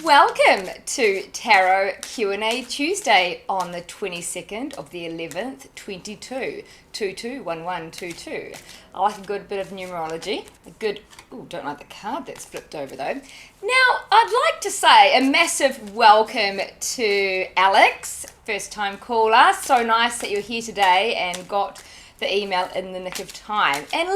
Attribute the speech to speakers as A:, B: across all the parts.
A: Welcome to Tarot Q&A Tuesday on the 22nd of the 11th, 221122. I like a good bit of numerology. Don't like the card that's flipped over though. Now, I'd like to say a massive welcome to Alex, first time caller. So nice that you're here today and got the email in the nick of time. And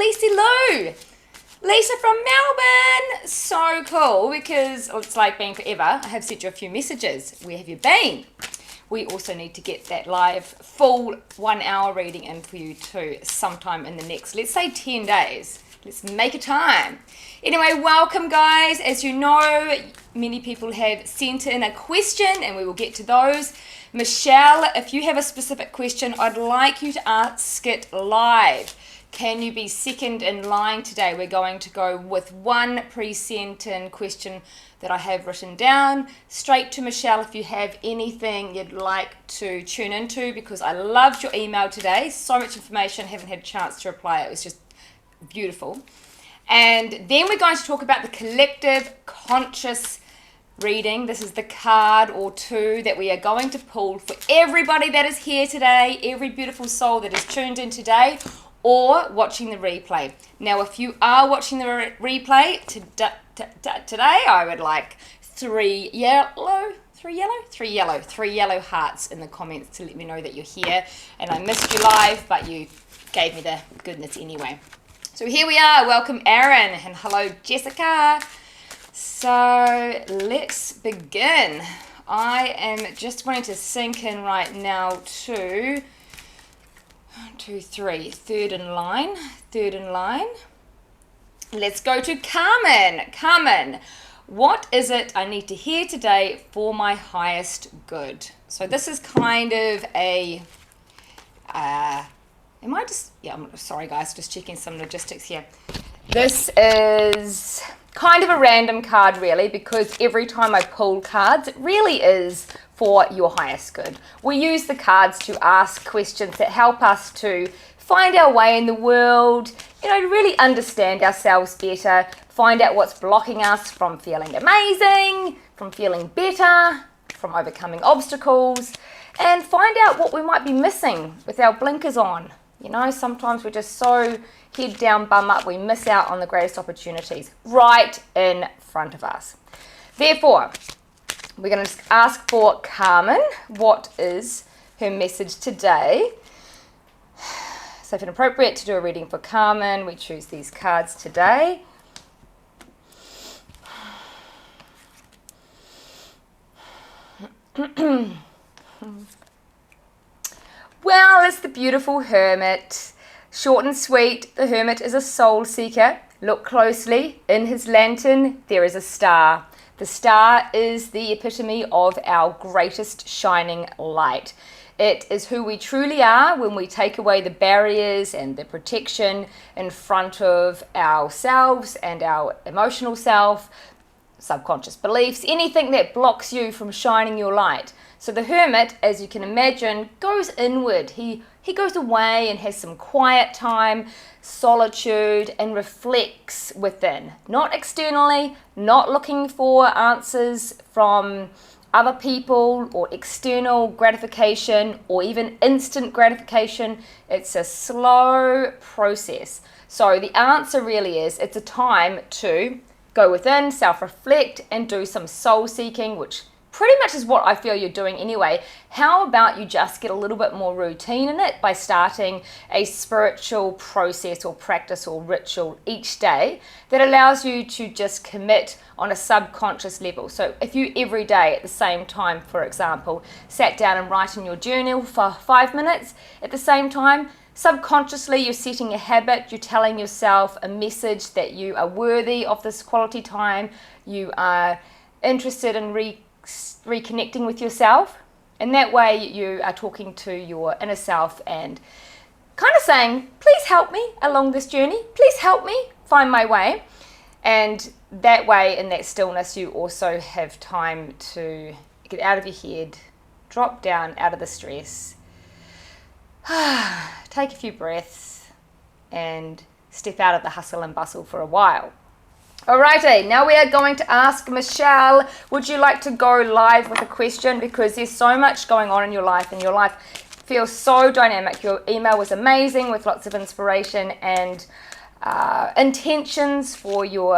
A: Lisa from Melbourne, so cool because it's like been forever. I have sent you a few messages. Where have you been? We also need to get that live full 1 hour reading in for you too sometime in the next, let's say 10 days. Let's make a time. Anyway, welcome guys. As you know, many people have sent in a question and we will get to those. Michelle, if you have a specific question, I'd like you to ask it live. Can you be second in line today? We're going to go with one pre-sent in question that I have written down. Straight to Michelle if you have anything you'd like to tune into, because I loved your email today. So much information, haven't had a chance to reply. It was just beautiful. And then we're going to talk about the collective conscious reading. This is the card or two that we are going to pull for everybody that is here today, every beautiful soul that is tuned in today, or watching the replay. Now, if you are watching the replay today, I would like three yellow hearts in the comments to let me know that you're here. And I missed you live, but you gave me the goodness anyway. So here we are. Welcome, Aaron, and hello, Jessica. So let's begin. I am just wanting to sink in right now to 1, 2, 3, third in line. Let's go to Carmen. Carmen, what is it I need to hear today for my highest good? So this is kind of a, I'm sorry guys, just checking some logistics here. This is kind of a random card really, because every time I pull cards, it really is for your highest good. We use the cards to ask questions that help us to find our way in the world, really understand ourselves better, find out what's blocking us from feeling amazing, from feeling better, from overcoming obstacles, and find out what we might be missing with our blinkers on. Sometimes we're just so head down, bum up, we miss out on the greatest opportunities right in front of us. Therefore, we're going to ask for Carmen, what is her message today? So if it's appropriate to do a reading for Carmen, we choose these cards today. Well, it's the beautiful Hermit. Short and sweet, the Hermit is a soul seeker. Look closely. In his lantern, there is a star. The star is the epitome of our greatest shining light. It is who we truly are when we take away the barriers and the protection in front of ourselves and our emotional self, subconscious beliefs, anything that blocks you from shining your light. So the Hermit, as you can imagine, goes inward. He goes away and has some quiet time, solitude, and reflects within. Not externally, not looking for answers from other people or external gratification or even instant gratification. It's a slow process. So the answer really is, it's a time to go within, self-reflect, and do some soul seeking, which pretty much is what I feel you're doing anyway. How about you just get a little bit more routine in it by starting a spiritual process or practice or ritual each day that allows you to just commit on a subconscious level. So if you every day at the same time, for example, sat down and write in your journal for 5 minutes at the same time, subconsciously you're setting a habit, you're telling yourself a message that you are worthy of this quality time, you are interested in reconnecting with yourself, and that way you are talking to your inner self and kind of saying, please help me along this journey, please help me find my way. And that way, in that stillness, you also have time to get out of your head, drop down out of the stress, take a few breaths and step out of the hustle and bustle for a while. Alrighty, now we are going to ask Michelle, would you like to go live with a question? Because there's so much going on in your life, and your life feels so dynamic. Your email was amazing with lots of inspiration and intentions for you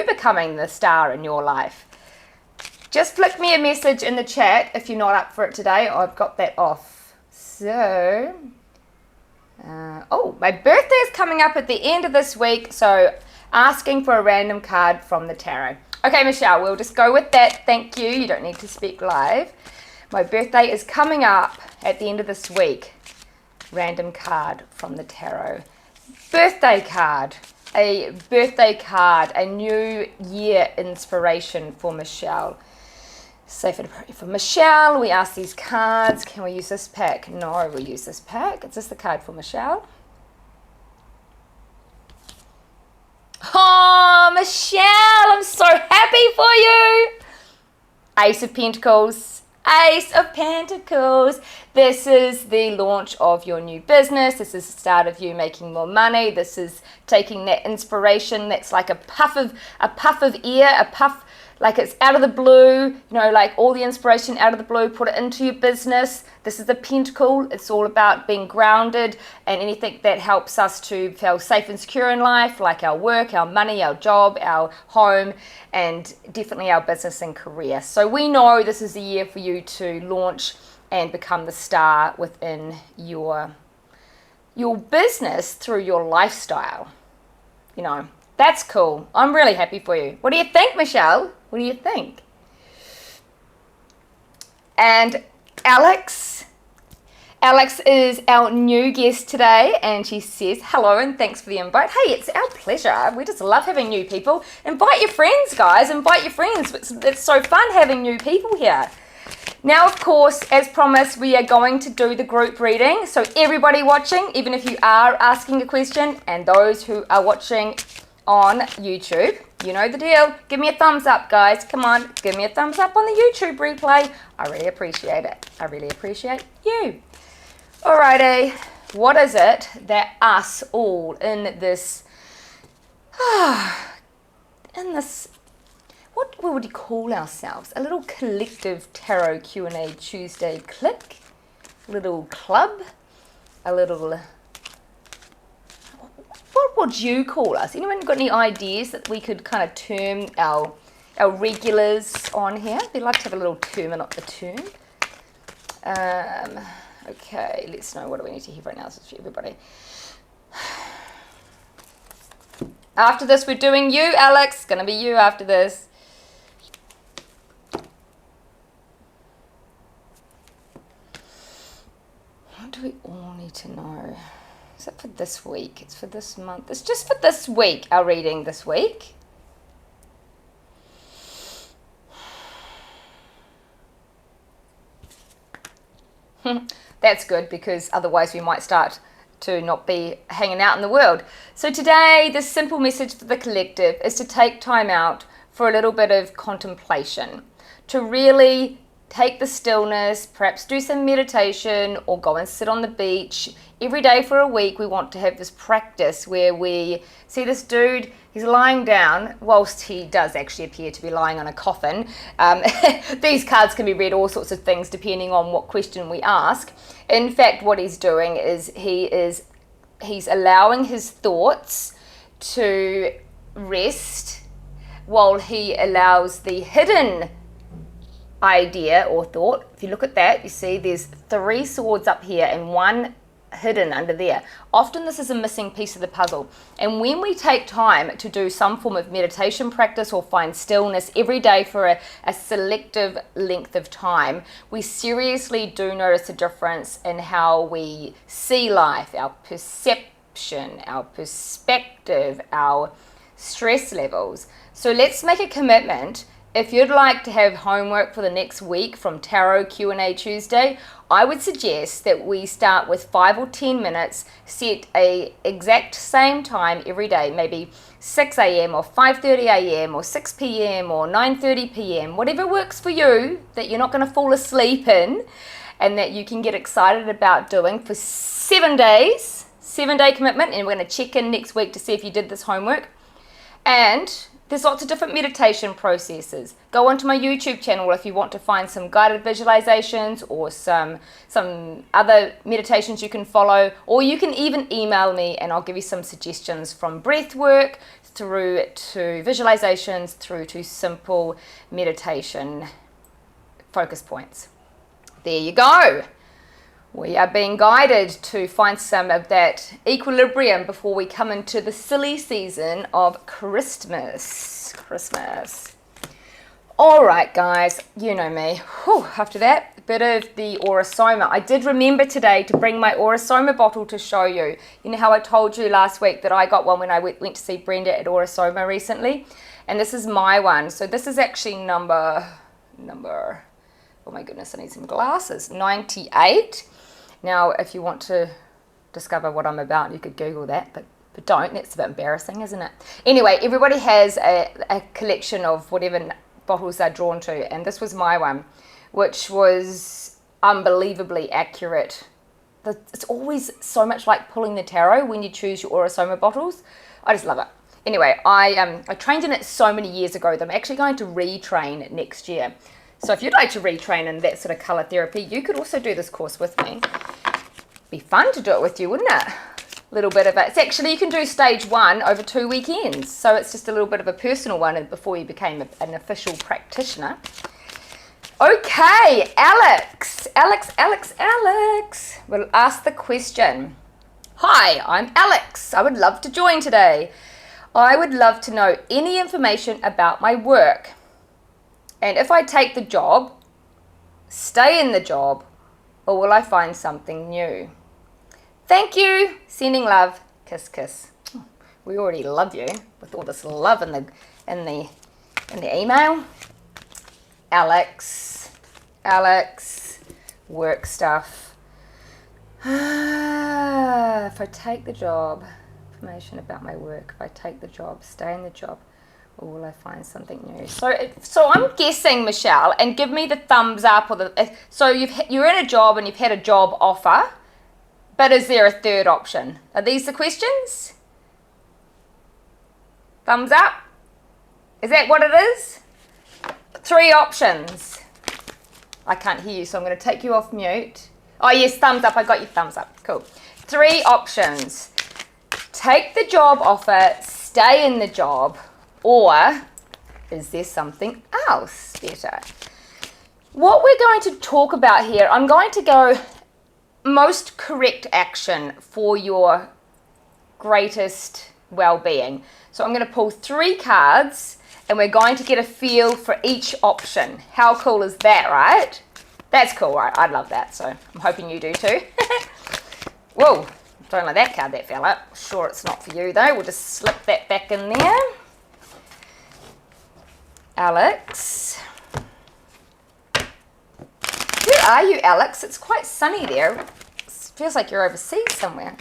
A: becoming the star in your life. Just flick me a message in the chat if you're not up for it today. I've got that off. So, my birthday is coming up at the end of this week, so asking for a random card from the tarot. Okay, Michelle, we'll just go with that. Thank you. You don't need to speak live. My birthday is coming up at the end of this week. Random card from the tarot. Birthday card. A birthday card. A new year inspiration for Michelle. Safe and appropriate for Michelle. We ask these cards. Can we use this pack? No, we'll use this pack. Is this the card for Michelle? Oh, Michelle, I'm so happy for you. Ace of Pentacles. Ace of Pentacles. This is the launch of your new business. This is the start of you making more money. This is taking that inspiration that's like a puff of air, a puff like it's out of the blue, you know, like all the inspiration out of the blue, put it into your business. This is the Pentacle. It's all about being grounded and anything that helps us to feel safe and secure in life, like our work, our money, our job, our home, and definitely our business and career. So we know this is the year for you to launch and become the star within your business through your lifestyle. You know, that's cool. I'm really happy for you. What do you think, Michelle? What do you think? And Alex is our new guest today, and she says hello and thanks for the invite. Hey, it's our pleasure. We just love having new people. Invite your friends, guys. Invite your friends. It's so fun having new people here. Now, of course, as promised, we are going to do the group reading. So everybody watching, even if you are asking a question, and those who are watching on YouTube, you know the deal. Give me a thumbs up, guys. Come on, give me a thumbs up on the YouTube replay. I really appreciate it. I really appreciate you. Alrighty, what is it that us all in this, what would you call ourselves? A little collective tarot Q&A Tuesday clique, a little club, a little, what would you call us? Anyone got any ideas that we could kind of term our regulars on here? They'd like to have a little term and not the term. Okay, let's know, what do we need to hear right now? This is for everybody. After this, we're doing you, Alex. It's going to be you after this. What do we all need to know? Is that for this week? It's for this month. It's just for this week, our reading this week. That's good, because otherwise we might start to not be hanging out in the world. So today, the simple message for the collective is to take time out for a little bit of contemplation, to really take the stillness, perhaps do some meditation or go and sit on the beach. Every day for a week, we want to have this practice where we see this dude, he's lying down, whilst he does actually appear to be lying on a coffin. These cards can be read all sorts of things depending on what question we ask. In fact, what he's doing is he's allowing his thoughts to rest while he allows the hidden idea or thought. If you look at that, you see there's 3 swords up here and 1 hidden under there. Often this is a missing piece of the puzzle, and when we take time to do some form of meditation practice or find stillness every day for a selective length of time, we seriously do notice a difference in how we see life, our perception, our perspective, our stress levels. So let's make a commitment. If you'd like to have homework for the next week from Tarot Q&A Tuesday, I would suggest that we start with 5 or 10 minutes, set a exact same time every day, maybe 6 a.m. or 5:30 a.m. or 6 p.m. or 9:30 p.m., whatever works for you, that you're not going to fall asleep in and that you can get excited about doing for 7 days, 7-day commitment, and we're going to check in next week to see if you did this homework. And there's lots of different meditation processes. Go onto my YouTube channel if you want to find some guided visualizations or some other meditations you can follow, or you can even email me and I'll give you some suggestions from breath work through to visualizations through to simple meditation focus points. There you go. We are being guided to find some of that equilibrium before we come into the silly season of Christmas. All right, guys, you know me. Whew, after that, a bit of the Aura-Soma. I did remember today to bring my Aura-Soma bottle to show you. You know how I told you last week that I got one when I went to see Brenda at Aura-Soma recently? And this is my one. So this is actually number, oh my goodness, I need some glasses, 98. Now, if you want to discover what I'm about, you could Google that, but don't. That's a bit embarrassing, isn't it? Anyway, everybody has a collection of whatever bottles they're drawn to, and this was my one, which was unbelievably accurate. It's always so much like pulling the tarot when you choose your Aura-Soma bottles. I just love it. Anyway, I trained in it so many years ago that I'm actually going to retrain next year. So if you'd like to retrain in that sort of colour therapy, you could also do this course with me. Be fun to do it with you, wouldn't it? A little bit of it. It's actually, you can do stage 1 over 2 weekends. So it's just a little bit of a personal one before you became an official practitioner. Okay, Alex. We'll ask the question. Hi, I'm Alex. I would love to join today. I would love to know any information about my work. And if I take the job, stay in the job, or will I find something new? Thank you. Sending love. Kiss, kiss. We already love you with all this love in the email. Alex, work stuff. If I take the job, information about my work. If I take the job, stay in the job, or will I find something new? So I'm guessing, Michelle, and give me the thumbs up or the. So you're in a job and you've had a job offer, but is there a third option? Are these the questions? Thumbs up. Is that what it is? 3 options. I can't hear you, so I'm going to take you off mute. Oh yes, thumbs up. I got your thumbs up. Cool. 3 options. Take the job offer, stay in the job, or is there something else better? What we're going to talk about here, I'm going to go most correct action for your greatest well-being. So I'm going to pull 3 cards and we're going to get a feel for each option. How cool is that, right? That's cool, right? I love that, so I'm hoping you do too. Whoa, don't like that card that fell out. Sure it's not for you though. We'll just slip that back in there. Alex. Where are you, Alex? It's quite sunny there. It feels like you're overseas somewhere.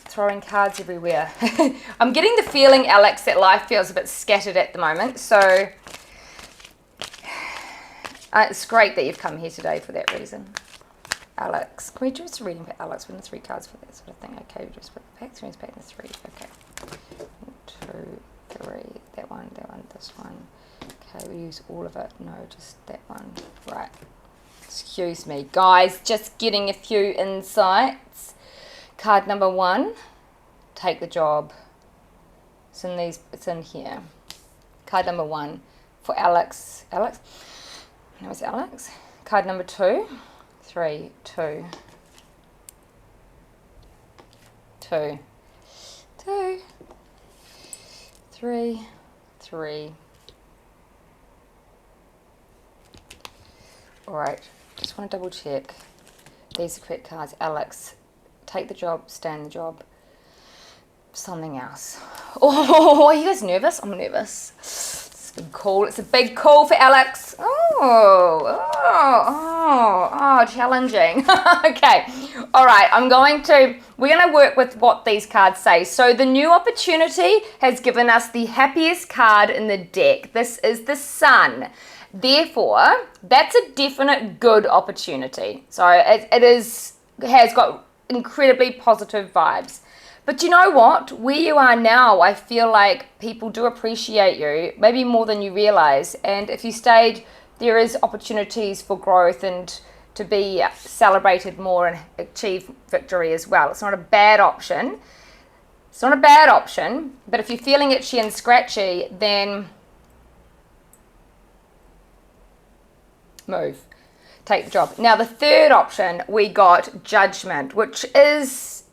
A: Throwing cards everywhere. I'm getting the feeling, Alex, that life feels a bit scattered at the moment. So it's great that you've come here today for that reason. Alex. Can we just reading for Alex? We need 3 cards for that sort of thing. Okay, we just put the packs, we pack the 3. Okay. 2, 3, that one, this one. Okay, we use all of it. No, just that one. Right. Excuse me, guys. Just getting a few insights. Card number 1. Take the job. It's in here. Card number 1 for Alex. Alex? No, it's Alex. Card number 2. 3, 2. 2. 2. 3, 3. Alright, just want to double check. These are correct cards. Alex, take the job, stay in the job. Something else. Oh, are you guys nervous? I'm nervous. It's a big call. It's a big call for Alex. Oh, challenging. Okay. Alright, we're going to work with what these cards say. So the new opportunity has given us the happiest card in the deck. This is the Sun. Therefore, that's a definite good opportunity. So it has got incredibly positive vibes. But you know what? Where you are now, I feel like people do appreciate you, maybe more than you realize. And if you stayed, there is opportunities for growth and to be celebrated more and achieve victory as well. It's not a bad option. It's not a bad option, but if you're feeling itchy and scratchy, then move. Take the job. Now, the third option, we got Judgment, which is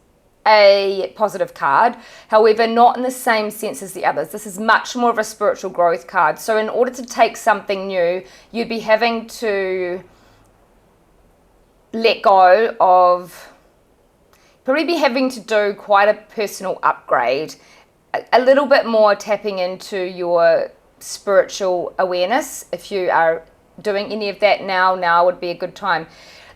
A: a positive card. However, not in the same sense as the others. This is much more of a spiritual growth card. So in order to take something new, you'd be having to let go of, probably be having to do quite a personal upgrade, a little bit more tapping into your spiritual awareness. If you are doing any of that now would be a good time.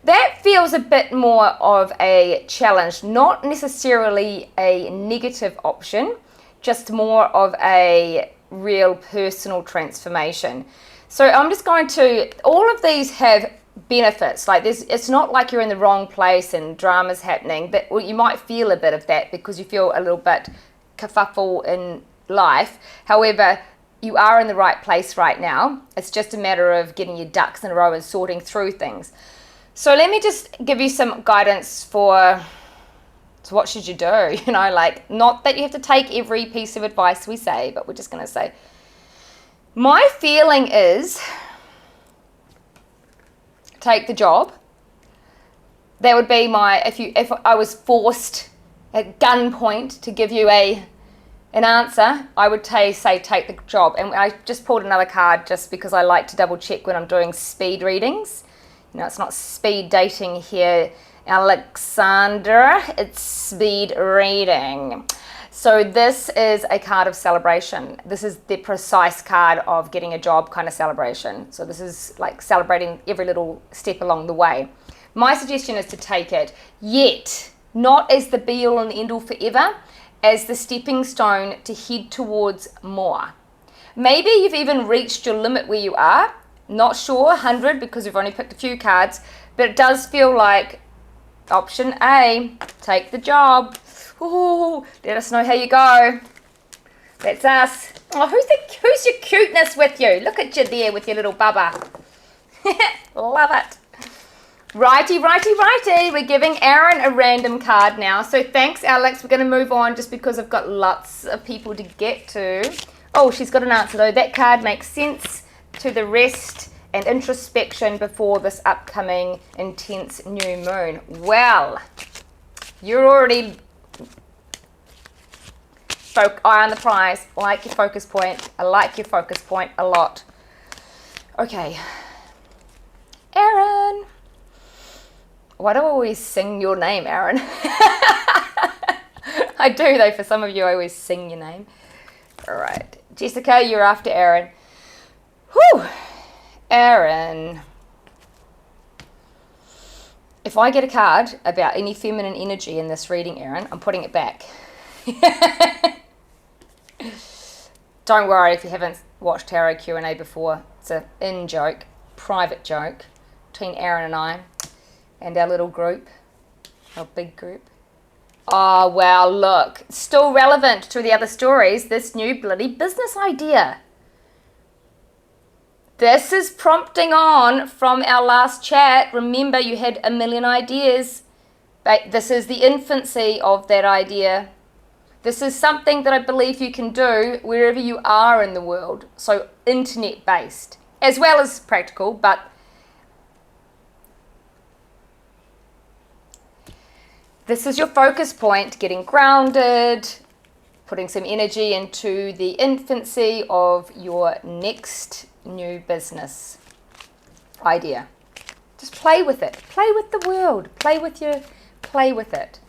A: That feels a bit more of a challenge, not necessarily a negative option, just more of a real personal transformation. So I'm just going to, all of these have benefits. Like it's not like you're in the wrong place and drama's happening, but you might feel a bit of that because you feel a little bit kerfuffle in life. However, you are in the right place right now. It's just a matter of getting your ducks in a row and sorting through things. So let me just give you some guidance for, so what should you do? You know, like, not that you have to take every piece of advice we say, but we're just going to say, my feeling is take the job. That would be my, if I was forced at gunpoint to give you an answer, I would say take the job. And I just pulled another card just because I like to double check when I'm doing speed readings. You know, it's not speed dating here, Alexandra, it's speed reading. So this is a card of celebration. This is the precise card of getting a job kind of celebration. So this is like celebrating every little step along the way. My suggestion is to take it, yet not as the be all and end all forever, as the stepping stone to head towards more. Maybe you've even reached your limit where you are. Not sure, 100, because we've only picked a few cards, but it does feel like option A, take the job. Ooh, let us know how you go. That's us. Oh, who's your cuteness with you? Look at you there with your little bubba. Love it. Righty. We're giving Aaron a random card now. So thanks, Alex. We're going to move on just because I've got lots of people to get to. Oh, she's got an answer though. That card makes sense to the rest and introspection before this upcoming intense new moon. Well, you're already eye on the prize. I like your focus point. I like your focus point a lot. Okay, Aaron. Why do I always sing your name, Aaron? I do though, for some of you I always sing your name. All right, Jessica, you're after Aaron. Whew, Aaron. If I get a card about any feminine energy in this reading, Aaron, I'm putting it back. Don't worry if you haven't watched Tarot Q&A before. It's an in-joke, private joke between Aaron and I and our little group, our big group. Oh, wow, look. Still relevant to the other stories, this new bloody business idea. This is prompting on from our last chat. Remember, you had a million ideas. But this is the infancy of that idea. This is something that I believe you can do wherever you are in the world. So internet-based, as well as practical, but this is your focus point, getting grounded, putting some energy into the infancy of your next new business idea. Just play with it. Play with the world. Play with it.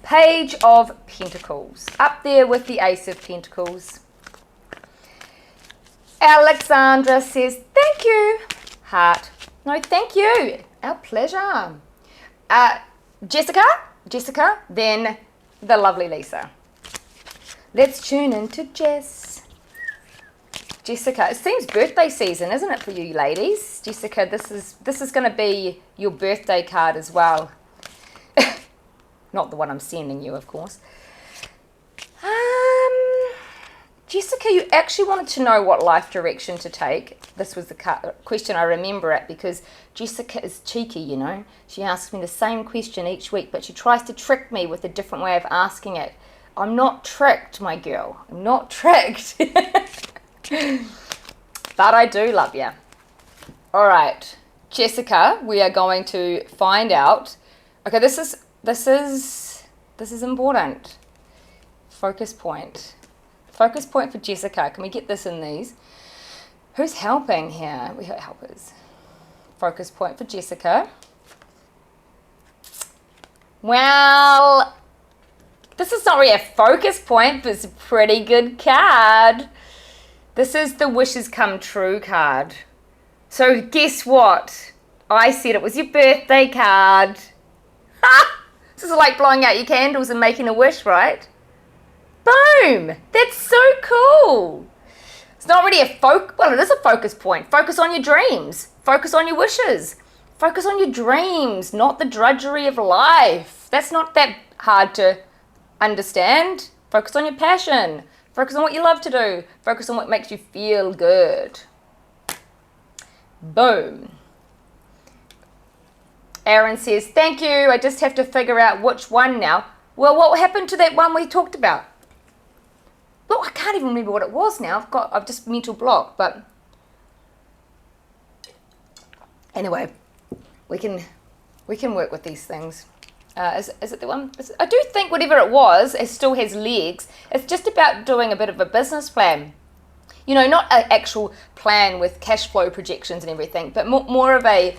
A: Page of Pentacles. Up there with the Ace of Pentacles. Alexandra says, thank you. Heart. No, thank you. Our pleasure. Jessica, then the lovely Lisa. Let's tune into Jess. Jessica, it seems birthday season, isn't it, for you ladies? Jessica, this is going to be your birthday card as well. Not the one I'm sending you, of course. Jessica, you actually wanted to know what life direction to take. This was the question, I remember it, because Jessica is cheeky, you know. She asks me the same question each week, but she tries to trick me with a different way of asking it. I'm not tricked, my girl. I'm not tricked. But I do love you. All right, Jessica, we are going to find out. Okay, this is important. Focus point. Focus point for Jessica. Can we get this in these? Who's helping here? We have helpers. Focus point for Jessica. Well, this is not really a focus point, but it's a pretty good card. This is the wishes come true card. So guess what? I said it was your birthday card. This is like blowing out your candles and making a wish, right? Boom! That's so cool. It's not really well, it is a focus point. Focus on your dreams. Focus on your wishes. Focus on your dreams, not the drudgery of life. That's not that hard to understand. Focus on your passion. Focus on what you love to do. Focus on what makes you feel good. Boom. Aaron says, thank you. I just have to figure out which one now. Well, what happened to that one we talked about? Well, I can't even remember what it was now. I've just mental block, but anyway, we can work with these things. Is it the one? I do think whatever it was, it still has legs. It's just about doing a bit of a business plan. You know, not an actual plan with cash flow projections and everything, but more of a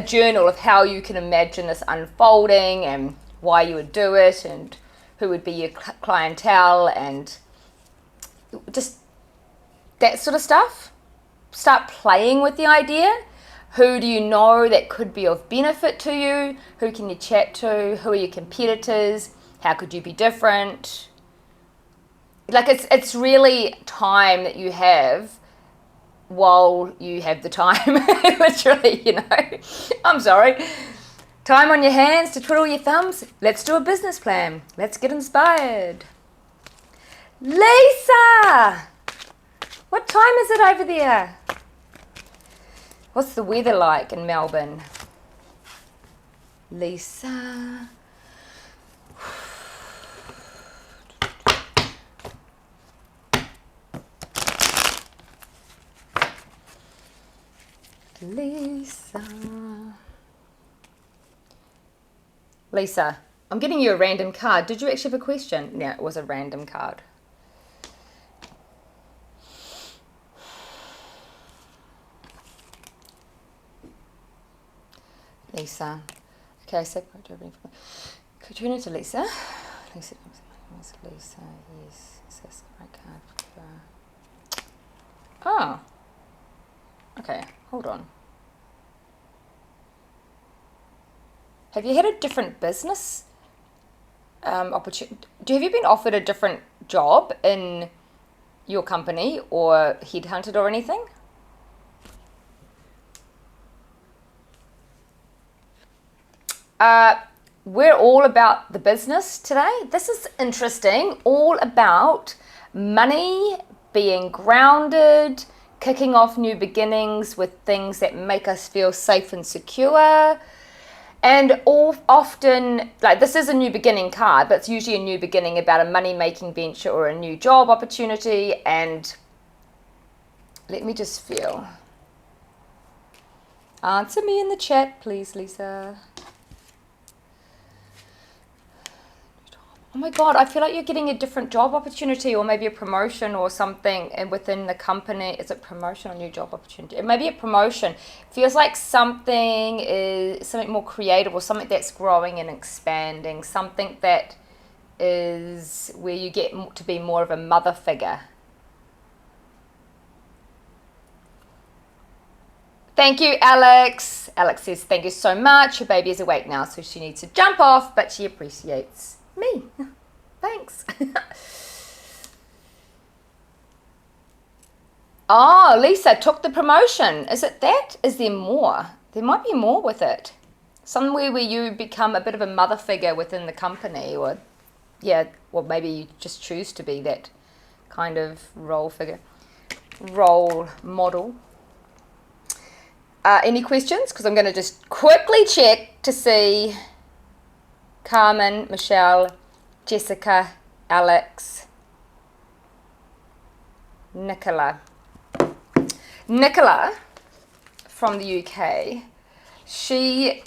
A: journal of how you can imagine this unfolding and why you would do it and who would be your clientele and just that sort of stuff. Start playing with the idea. Who do you know that could be of benefit to you? Who can you chat to? Who are your competitors? How could you be different? Like it's really time that you have while you have the time. Literally, you know. I'm sorry. Time on your hands to twiddle your thumbs. Let's do a business plan. Let's get inspired. Lisa! What time is it over there? What's the weather like in Melbourne? Lisa. Lisa, I'm getting you a random card. Did you actually have a question? Yeah, it was a random card. Lisa. Okay, separate everything from. Could you turn it to Lisa? Lisa, yes. Is this the right card? Oh. Okay, hold on. Have you had a different business opportunity? Have you been offered a different job in your company or headhunted or anything? We're all about the business today. This is interesting. All about money, being grounded, kicking off new beginnings with things that make us feel safe and secure. And often, like this is a new beginning card, but it's usually a new beginning about a money-making venture or a new job opportunity. And let me just feel. Answer me in the chat, please, Lisa. Oh my God, I feel like you're getting a different job opportunity or maybe a promotion or something and within the company. Is it promotion or new job opportunity? It may be a promotion. It feels like something more creative or something that's growing and expanding, something that is where you get to be more of a mother figure. Thank you, Alex. Alex says, thank you so much. Her baby is awake now, so she needs to jump off, but she appreciates me. Thanks. Oh, Lisa took the promotion. Is it that? Is there more? There might be more with it. Somewhere where you become a bit of a mother figure within the company or, yeah, or maybe you just choose to be that kind of role model. Any questions? Because I'm going to just quickly check to see Carmen, Michelle, Jessica, Alex, Nicola. Nicola from the UK, she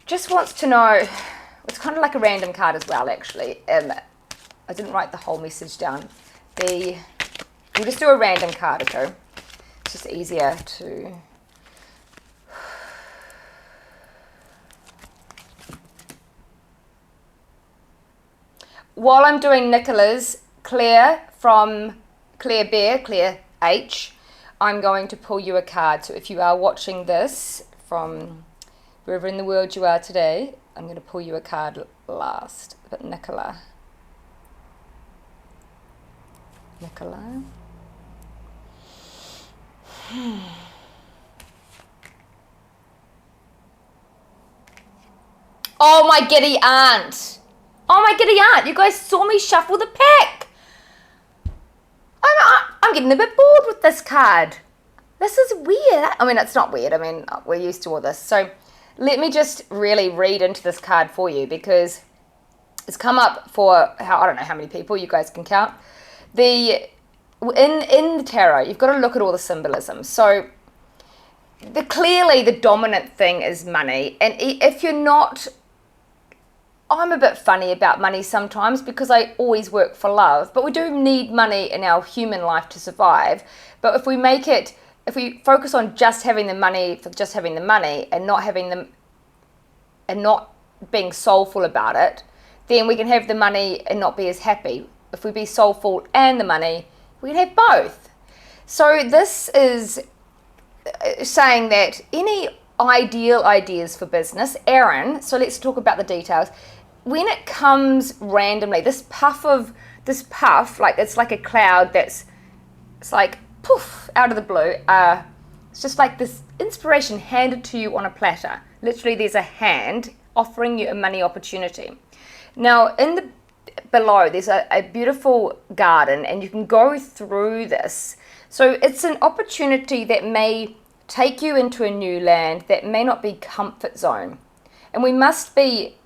A: just wants to know, it's kind of like a random card as well actually. I didn't write the whole message down. We'll just do a random card, okay? It's just easier to... While I'm doing Nicola's, Claire Bear, Claire H, I'm going to pull you a card. So if you are watching this from wherever in the world you are today, I'm going to pull you a card last. But Nicola. Oh, my giddy aunt. Oh, my giddy aunt. You guys saw me shuffle the pack. I'm getting a bit bored with this card. This is weird. I mean, it's not weird. I mean, we're used to all this. So let me just really read into this card for you, because it's come up for, I don't know how many people, you guys can count. In the tarot, you've got to look at all the symbolism. So clearly the dominant thing is money. And if you're not... I'm a bit funny about money sometimes because I always work for love, but we do need money in our human life to survive. But if we focus on just having the money for just having the money and not being soulful about it, then we can have the money and not be as happy. If we be soulful and the money, we can have both. So this is saying that any ideal ideas for business, Erin, so let's talk about the details. When it comes randomly, this puff, like it's like a cloud it's like poof, out of the blue. It's just like this inspiration handed to you on a platter. Literally, there's a hand offering you a money opportunity. Now, below, there's a beautiful garden, and you can go through this. So it's an opportunity that may take you into a new land that may not be comfort zone. And we must be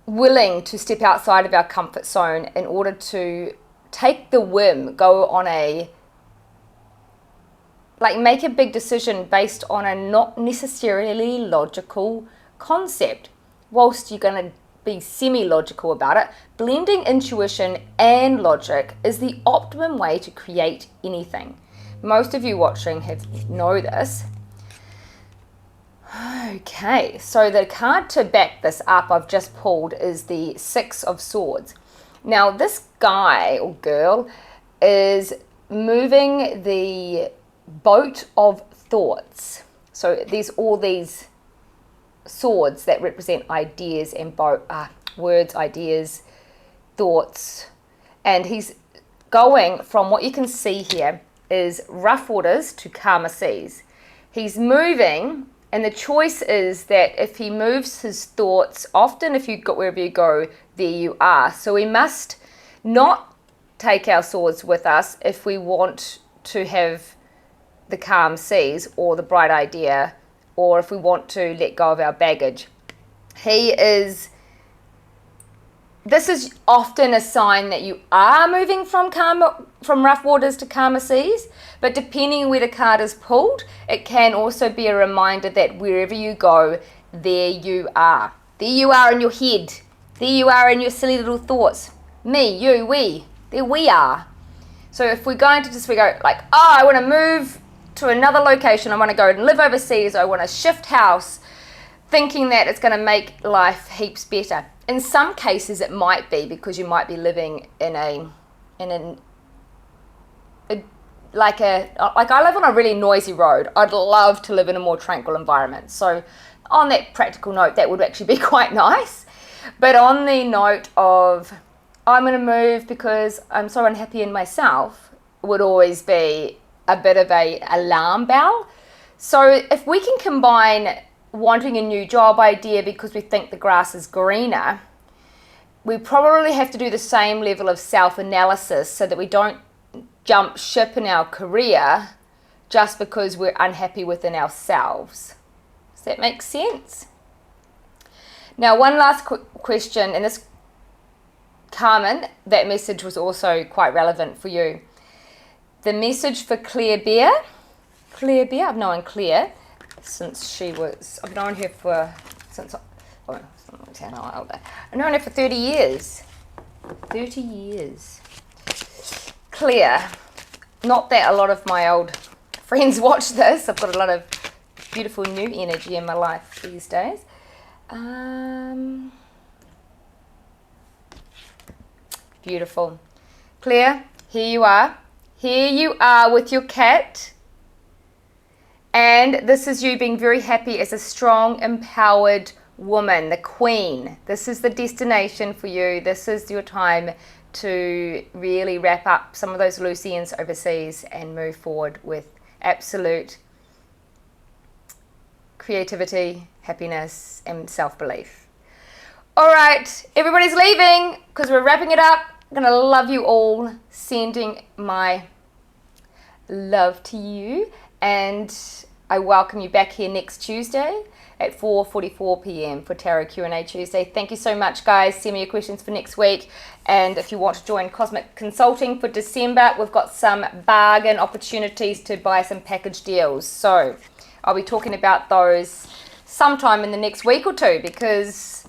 A: willing to step outside of our comfort zone in order to take the whim, go on make a big decision based on a not necessarily logical concept. Whilst you're going to be semi-logical about it, blending intuition and logic is the optimum way to create anything. Most of you watching know this. Okay, so the card to back this up I've just pulled is the Six of Swords. Now this guy or girl is moving the boat of thoughts. So there's all these swords that represent ideas and words, ideas, thoughts. And he's going from, what you can see here is rough waters to calmer seas. He's moving, and the choice is that if he moves his thoughts, often if you go wherever you go, there you are. So we must not take our swords with us if we want to have the calm seas or the bright idea, or if we want to let go of our baggage. This is often a sign that you are moving from rough waters to calmer seas, but depending where the card is pulled, it can also be a reminder that wherever you go, there you are. There you are in your head. There you are in your silly little thoughts. Me, you, we. There we are. So if we're going to we go like, I want to move to another location. I want to go and live overseas. I want to shift house, thinking that it's going to make life heaps better. In some cases, it might be because you might be living like I live on a really noisy road. I'd love to live in a more tranquil environment. So on that practical note, that would actually be quite nice. But on the note of I'm going to move because I'm so unhappy in myself, would always be a bit of a alarm bell. So if we can combine wanting a new job idea because we think the grass is greener we probably have to do the same level of self-analysis so that we don't jump ship in our career just because we're unhappy within ourselves. Does that make sense? Now, one last question, and this, Carmen, that message was also quite relevant for you. The message for Claire Bear. Claire Bear, I've known Claire since I've known her since, I've known her for 30 years. 30 years. Claire, not that a lot of my old friends watch this. I've got a lot of beautiful new energy in my life these days. Beautiful. Claire, here you are. Here you are with your cat. And this is you being very happy as a strong, empowered woman, the queen. This is the destination for you. This is your time to really wrap up some of those loose ends overseas and move forward with absolute creativity, happiness, and self-belief. All right, everybody's leaving because we're wrapping it up. I'm going to love you all, sending my love to you, and I welcome you back here next Tuesday at 4:44 p.m. for Tarot Q&A Tuesday. Thank you so much, guys. Send me your questions for next week. And if you want to join Cosmic Consulting for December, we've got some bargain opportunities to buy some package deals. So I'll be talking about those sometime in the next week or two because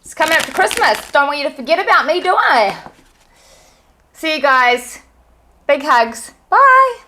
A: it's coming up to Christmas. Don't want you to forget about me, do I? See you guys. Big hugs. Bye.